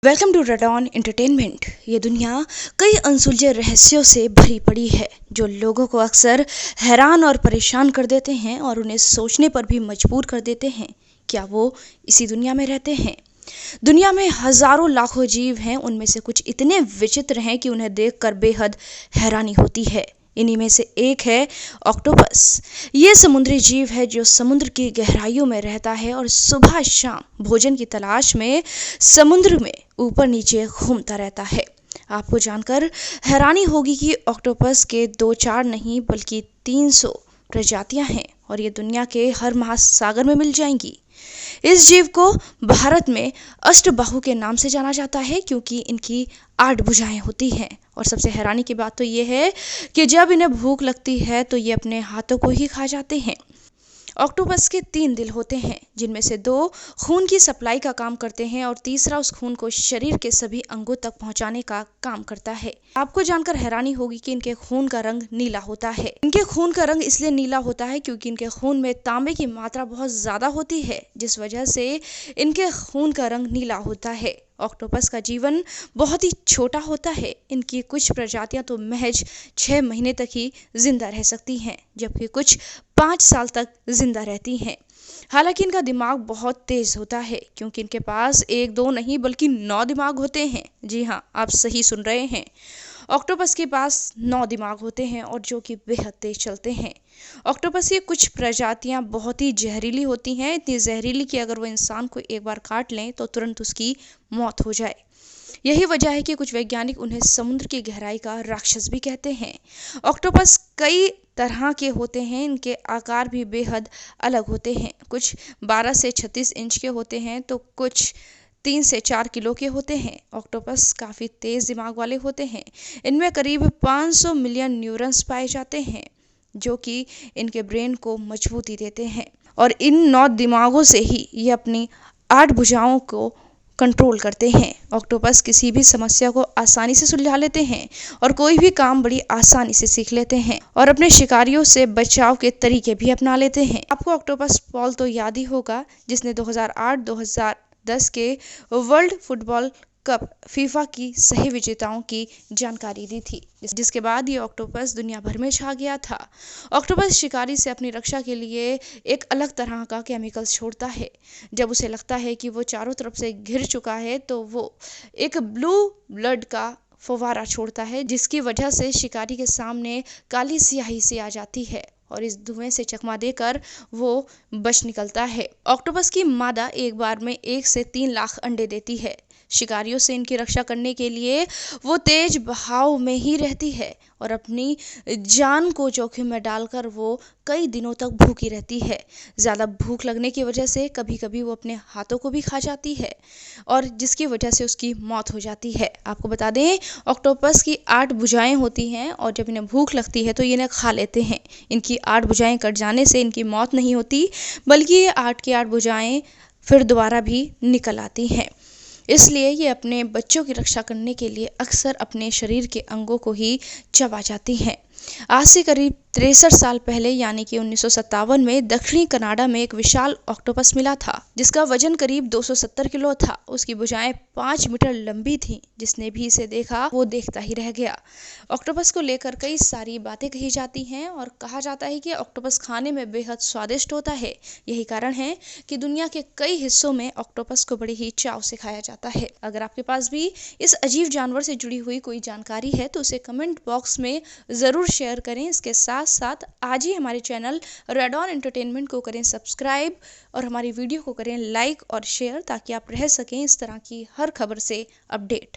Welcome to radon entertainment. ये दुनिया कई अनसुलझे रहस्यों से भरी पड़ी है जो लोगों को अक्सर हैरान और परेशान कर देते हैं और उन्हें सोचने पर भी मजबूर कर देते हैं। क्या वो इसी दुनिया में रहते हैं? दुनिया में हजारों लाखों जीव हैं, उनमें से कुछ इतने विचित्र हैं कि उन्हें देखकर बेहद हैरानी होती है। इन्हीं में से एक है ऑक्टोपस। ये समुद्री जीव है जो समुद्र की गहराइयों में रहता है और सुबह शाम भोजन की तलाश में समुद्र में ऊपर नीचे घूमता रहता है। आपको जानकर हैरानी होगी कि ऑक्टोपस के दो चार नहीं बल्कि 300 प्रजातियां हैं और ये दुनिया के हर महासागर में मिल जाएंगी। इस जीव को भारत में अष्टबाहु के नाम से जाना जाता है क्योंकि इनकी 8 भुजाएं होती हैं। और सबसे हैरानी की बात तो ये है कि जब इन्हें भूख लगती है तो ये अपने हाथों को ही खा जाते हैं। ऑक्टोपस के 3 दिल होते हैं, जिनमें से 2 खून की सप्लाई का काम करते हैं और तीसरा उस खून को शरीर के सभी अंगों तक पहुंचाने का काम करता है। आपको जानकर हैरानी होगी कि इनके खून का रंग नीला होता है। इनके खून का रंग इसलिए नीला होता है क्योंकि इनके खून में तांबे की मात्रा बहुत ज्यादा होती है, जिस वजह से इनके खून का रंग नीला होता है। ऑक्टोपस का जीवन बहुत ही छोटा होता है। इनकी कुछ प्रजातियां तो महज 6 महीने तक ही जिंदा रह सकती हैं, जबकि कुछ 5 साल तक जिंदा रहती हैं। हालांकि इनका दिमाग बहुत तेज होता है क्योंकि इनके पास 1-2 नहीं बल्कि 9 दिमाग होते हैं। जी हाँ, आप सही सुन रहे हैं। ऑक्टोपस के पास 9 दिमाग होते हैं और जो कि बेहद तेज चलते हैं। ऑक्टोपस की कुछ प्रजातियां बहुत ही जहरीली होती हैं, इतनी जहरीली कि अगर वो इंसान को एक बार काट लें तो तुरंत उसकी मौत हो जाए। यही वजह है कि कुछ वैज्ञानिक उन्हें समुद्र की गहराई का राक्षस भी कहते हैं। ऑक्टोपस कई तरह के होते हैं, इनके आकार भी बेहद अलग होते हैं। कुछ 12 से 36 इंच के होते हैं तो कुछ 3 से 4 किलो के होते हैं। ऑक्टोपस काफ़ी तेज दिमाग वाले होते हैं। इनमें करीब 500 मिलियन न्यूरॉन्स पाए जाते हैं जो कि इनके ब्रेन को मजबूती देते हैं और इन 9 दिमागों से ही ये अपनी 8 भुजाओं को कंट्रोल करते हैं। ऑक्टोपस किसी भी समस्या को आसानी से सुलझा लेते हैं और कोई भी काम बड़ी आसानी से सीख लेते हैं और अपने शिकारियों से बचाव के तरीके भी अपना लेते हैं। आपको ऑक्टोपस पॉल तो याद ही होगा, जिसने 2008-2010 के वर्ल्ड फुटबॉल कप फीफा की सही विजेताओं की जानकारी दी थी, जिसके बाद ये ऑक्टोपस दुनिया भर में छा गया था। ऑक्टोपस शिकारी से अपनी रक्षा के लिए एक अलग तरह का केमिकल छोड़ता है। जब उसे लगता है कि वो चारों तरफ से घिर चुका है तो वो एक ब्लू ब्लड का फव्वारा छोड़ता है, जिसकी वजह से शिकारी के सामने काली स्याही से आ जाती है और इस धुएं से चकमा देकर वो बच निकलता है। ऑक्टोपस की मादा एक बार में 1 से 3 लाख अंडे देती है। शिकारियों से इनकी रक्षा करने के लिए वो तेज बहाव में ही रहती है और अपनी जान को जोखिम में डालकर वो कई दिनों तक भूखी रहती है। ज़्यादा भूख लगने की वजह से कभी कभी वो अपने हाथों को भी खा जाती है और जिसकी वजह से उसकी मौत हो जाती है। आपको बता दें, ऑक्टोपस की 8 भुजाएं होती हैं और जब इन्हें भूख लगती है तो ये इन्हें खा लेते हैं। इनकी 8 भुजाएं कट जाने से इनकी मौत नहीं होती, बल्कि ये 8 की 8 भुजाएं फिर दोबारा भी निकल आती हैं। इसलिए ये अपने बच्चों की रक्षा करने के लिए अक्सर अपने शरीर के अंगों को ही चबा जाती हैं। आज से करीब 63 साल पहले यानी कि 1957 में दक्षिणी कनाडा में एक विशाल ऑक्टोपस मिला था जिसका वजन करीब 270 किलो था। उसकी भुजाएं 5 मीटर लंबी थीं। जिसने भी इसे देखा वो देखता ही रह गया। ऑक्टोपस को लेकर कई सारी बातें कही जाती हैं और कहा जाता है कि ऑक्टोपस खाने में बेहद स्वादिष्ट होता है। यही कारण है कि दुनिया के कई हिस्सों में ऑक्टोपस को बड़ी ही चाव से खाया जाता है। अगर आपके पास भी इस अजीब जानवर से जुड़ी हुई कोई जानकारी है तो उसे कमेंट बॉक्स में ज़रूर शेयर करें। इसके साथ साथ आज ही हमारे चैनल रेडॉन एंटरटेनमेंट को करें सब्सक्राइब और हमारी वीडियो को करें लाइक और शेयर ताकि आप रह सकें इस तरह की हर खबर से अपडेट।